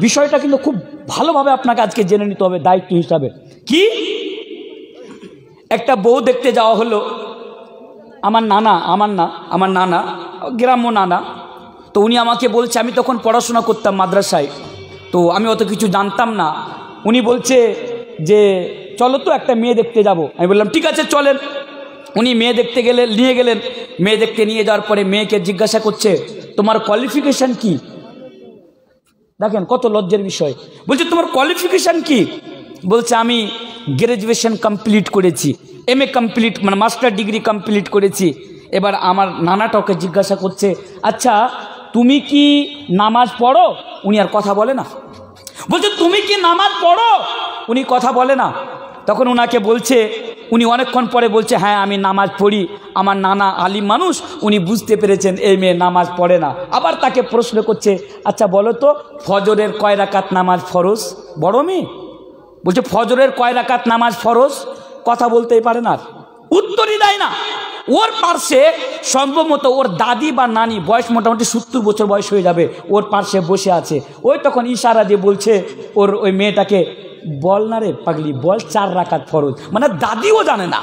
S1: বিষয়টা কিন্তু খুব ভালোভাবে আপনাকে আজকে জেনে নিতে হবে দায়িত্ব হিসাবে। কি, একটা বউ দেখতে যাওয়া হলো, আমার নানা গ্রাম্য নানা। তো উনি আমাকে বলছে, আমি তখন পড়াশোনা করতাম মাদ্রাসায়, তো আমি অত কিছু জানতাম না। উনি বলছে যে চলো তো একটা মেয়ে দেখতে যাব। আমি বললাম ঠিক আছে চলেন। উনি মেয়ে দেখতে নিয়ে গেলেন। মেয়ে দেখতে নিয়ে যাওয়ার পরে মেয়েকে জিজ্ঞাসা করছে, তোমার কোয়ালিফিকেশান কি? দেখেন কত লজ্জার বিষয়। বলছে তোমার কোয়ালিফিকেশান কি? বলছে আমি গ্র্যাজুয়েশন কমপ্লিট করেছি, MA কমপ্লিট, মানে মাস্টার ডিগ্রি কমপ্লিট করেছি। এবার আমার নানাটা ওকে জিজ্ঞাসা করছে, আচ্ছা তুমি কি নামাজ পড়ো? উনি আর কথা বলে না। বলছে তুমি কি নামাজ পড়ো? উনি কথা বলে না। তখন ওনাকে বলছে, উনি অনেকক্ষণ পরে বলছে, হ্যাঁ আমি নামাজ পড়ি। আমার নানা আলিম মানুষ, উনি বুঝতে পেরেছেন এই মেয়ে নামাজ পড়ে না। আবার তাকে প্রশ্ন করছে, আচ্ছা বলো তো ফজরের কয় রাকাত নামাজ ফরজ? বড় মেয়ে বলছে ফজরের কয় রাকাত নামাজ ফরজ? কথা বলতেই পারে না, উত্তরই দেয় না। ওর পার্শ্বে সম্ভবত ওর দাদি বা নানি, বয়স মোটামুটি 70 বছর বয়স হয়ে যাবে, ওর পার্শ্বে বসে আছে। ওই তখন ইশারা দিয়ে বলছে ওই মেয়েটাকে, বল না রে পাগলি, বল 4 রাকাত ফরজ। মানে দাদিও জানে না।